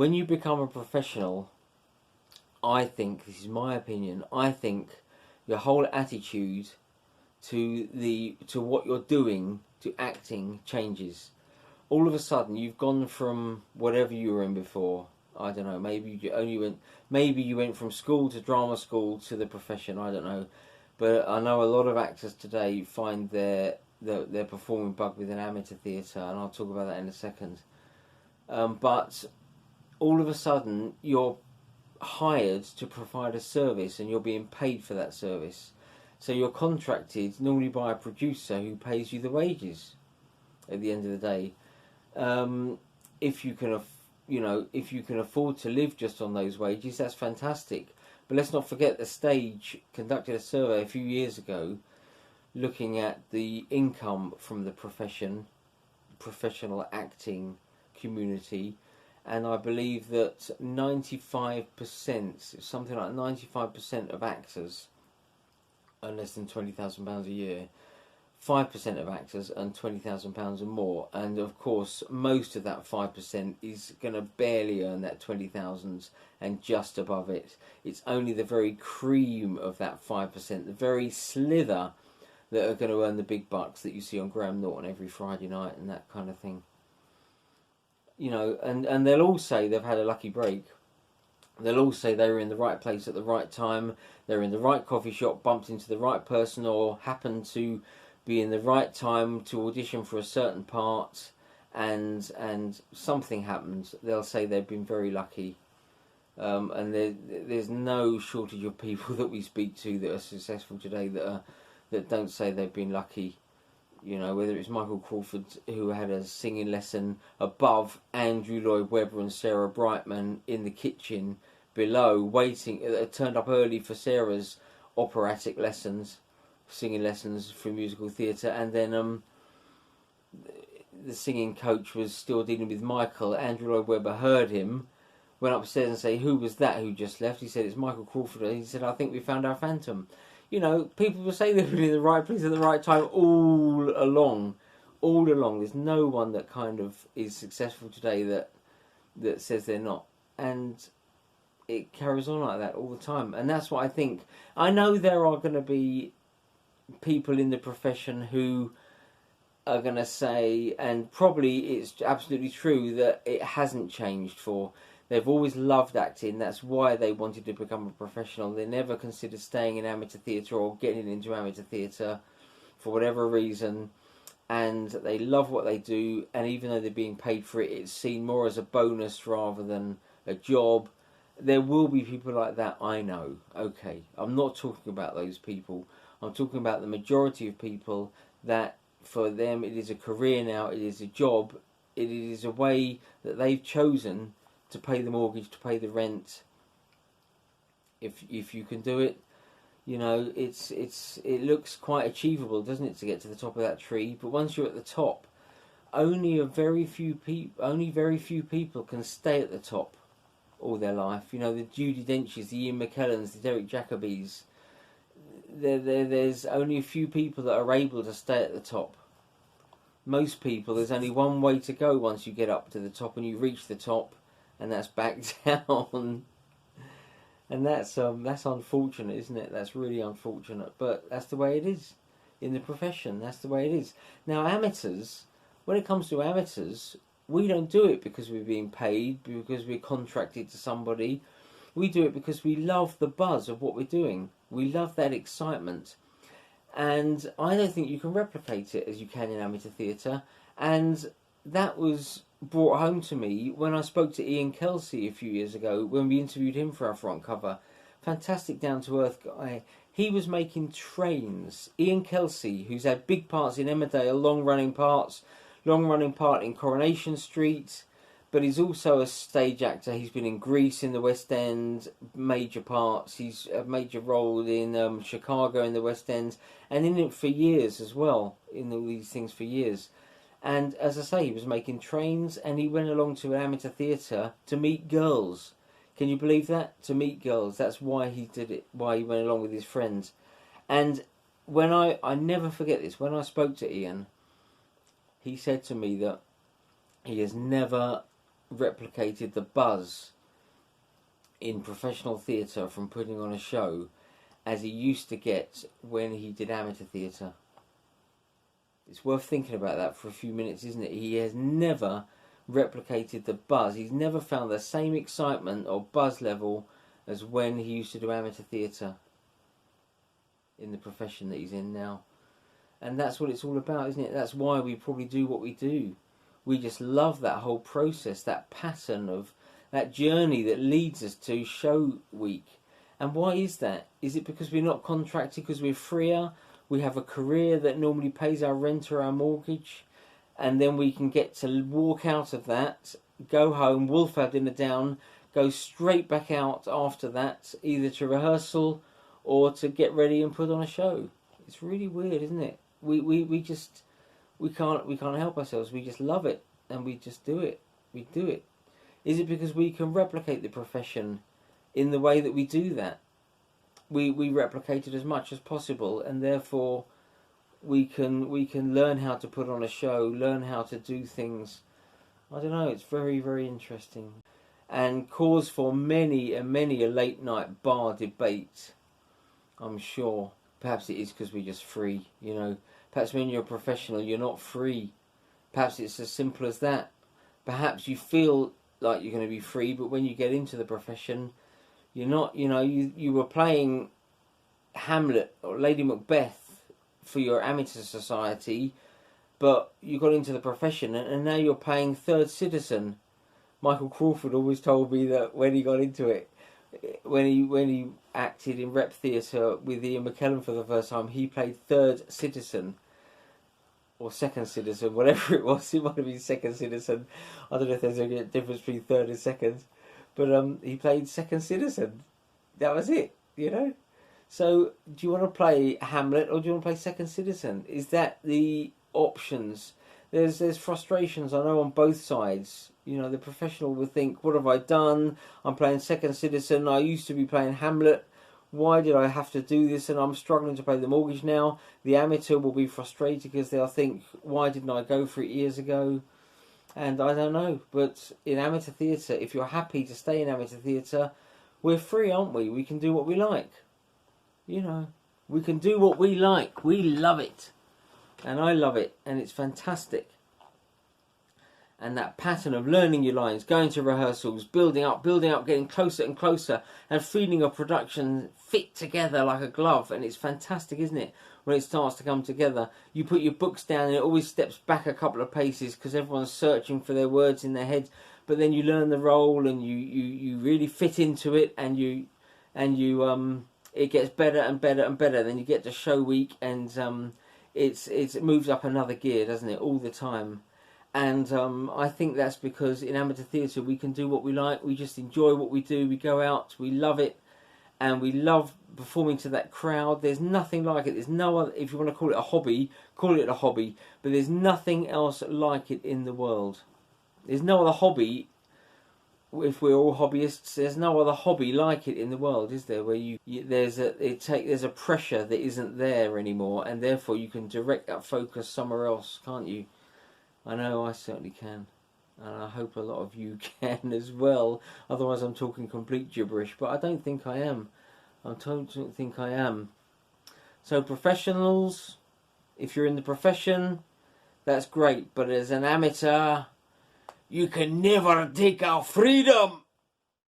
when you become a professional, I think, this is my opinion, I think your whole attitude to what you're doing, to acting, changes. All of a sudden, you've gone from whatever you were in before. I don't know. Maybe you went from school to drama school to the profession. I don't know, but I know a lot of actors today find their performing bug with an amateur theatre, and I'll talk about that in a second. But all of a sudden, you're hired to provide a service, and you're being paid for that service. So you're contracted normally by a producer who pays you the wages. At the end of the day, if you can, if you can afford to live just on those wages, that's fantastic. But let's not forget the Stage conducted a survey a few years ago, looking at the income from the professional acting community, and I believe that 95%, something like 95% of actors earn less than £20,000 a year. 5% of actors earn £20,000 or more, and of course most of that 5% is going to barely earn that 20,000 and just above it. It's only the very cream of that 5%, the very slither, that are going to earn the big bucks that you see on Graham Norton every Friday night and that kind of thing. And they'll all say they've had a lucky break. They'll all say they were in the right place at the right time, they're in the right coffee shop, bumped into the right person, or happened to be in the right time to audition for a certain part, and something happened. They'll say they've been very lucky. And there's no shortage of people that we speak to that are successful today that don't say they've been lucky. Whether it's Michael Crawford, who had a singing lesson above Andrew Lloyd Webber and Sarah Brightman in the kitchen below, waiting, turned up early for Sarah's operatic lessons, singing lessons for musical theatre, and then the singing coach was still dealing with Michael. Andrew Lloyd Webber heard him, went upstairs and said, "Who was that who just left?" He said, "It's Michael Crawford." He said, "I think we found our phantom." People will say they've been in the right place at the right time all along. There's no one that kind of is successful today that says they're not. And it carries on like that all the time. And that's what I think. I know there are going to be people in the profession who are going to say, and probably it's absolutely true, that it hasn't changed for... They've always loved acting. That's why they wanted to become a professional. They never considered staying in amateur theatre or getting into amateur theatre for whatever reason. And they love what they do. And even though they're being paid for it, it's seen more as a bonus rather than a job. There will be people like that, I know. Okay, I'm not talking about those people. I'm talking about the majority of people that for them it is a career now, it is a job, it is a way that they've chosen to pay the mortgage, to pay the rent. If you can do it, it looks quite achievable, doesn't it, to get to the top of that tree? But once you're at the top, only very few people can stay at the top all their life. The Judi Dench's, the Ian McKellens, the Derek Jacobys. There's only a few people that are able to stay at the top. Most people, there's only one way to go once you get up to the top, and you reach the top, and that's back down. And that's unfortunate, isn't it? That's really unfortunate. But that's the way it is in the profession. That's the way it is. Now, amateurs, when it comes to amateurs, we don't do it because we're being paid, because we're contracted to somebody. We do it because we love the buzz of what we're doing. We love that excitement. And I don't think you can replicate it as you can in amateur theatre. And that was brought home to me when I spoke to Ian Kelsey a few years ago, when we interviewed him for our front cover. Fantastic down-to-earth guy. He was making trains. Ian Kelsey, who's had big parts in Emmerdale, long-running part in Coronation Street, but he's also a stage actor. He's been in Grease in the West End, major parts. He's a major role in Chicago in the West End, and in it for years as well, in all these things for years. And as I say, he was making trains, and he went along to an amateur theatre to meet girls. Can you believe that? To meet girls. That's why he did it, why he went along with his friends. And when I never forget this, when I spoke to Ian, he said to me that he has never replicated the buzz in professional theatre from putting on a show as he used to get when he did amateur theatre. It's worth thinking about that for a few minutes, isn't it? He has never replicated the buzz. He's never found the same excitement or buzz level as when he used to do amateur theatre in the profession that he's in now. And that's what it's all about, isn't it? That's why we probably do what we do. We just love that whole process, that pattern of that journey that leads us to show week. And why is that? Is it because we're not contracted, because we're freer? We have a career that normally pays our rent or our mortgage, and then we can get to walk out of that, go home, wolf our dinner down, go straight back out after that, either to rehearsal or to get ready and put on a show. It's really weird, isn't it? We can't help ourselves. We just love it, and we just do it. We do it. Is it because we can replicate the profession in the way that we do that? We replicate it as much as possible, and therefore we can learn how to put on a show, learn how to do things. I don't know. It's very, very interesting, and cause for many and many a late night bar debate, I'm sure. Perhaps it is because we're just free, you know. Perhaps when you're a professional, you're not free. Perhaps it's as simple as that. Perhaps you feel like you're going to be free, but when you get into the profession, you're not. You know, you were playing Hamlet or Lady Macbeth for your amateur society, but you got into the profession, and now you're playing third citizen. Michael Crawford always told me that when he got into it, when he acted in rep theatre with Ian McKellen for the first time, he played third citizen or second citizen, whatever it was. It might have been second citizen. I don't know if there's a difference between third and second, but he played second citizen. That was it, you know. So, do you want to play Hamlet or do you want to play second citizen? Is that the options? There's frustrations, I know, on both sides. You know, the professional will think, what have I done? I'm playing second citizen. I used to be playing Hamlet. Why did I have to do this? And I'm struggling to pay the mortgage now. The amateur will be frustrated because they'll think, why didn't I go for it years ago? And I don't know. But in amateur theatre, if you're happy to stay in amateur theatre, we're free, aren't we? We can do what we like. You know, we can do what we like. We love it. And I love it. And it's fantastic. And that pattern of learning your lines, going to rehearsals, building up, getting closer and closer, and feeling your production fit together like a glove. And it's fantastic, isn't it? When it starts to come together. You put your books down and it always steps back a couple of paces because everyone's searching for their words in their heads. But then you learn the role and you really fit into it, and it gets better and better and better. Then you get to show week, and it moves up another gear, doesn't it, all the time. And I think that's because in amateur theatre we can do what we like. We just enjoy what we do. We go out, we love it, and we love performing to that crowd. There's nothing like it. There's no other, if you want to call it a hobby, call it a hobby. But there's nothing else like it in the world. There's no other hobby. If we're all hobbyists, there's no other hobby like it in the world, is there? Where there's a pressure that isn't there anymore, and therefore you can direct that focus somewhere else, can't you? I know I certainly can, and I hope a lot of you can as well. Otherwise, I'm talking complete gibberish, but I don't think I am. I don't think I am. So, professionals, if you're in the profession, that's great. But as an amateur, you can never take our freedom.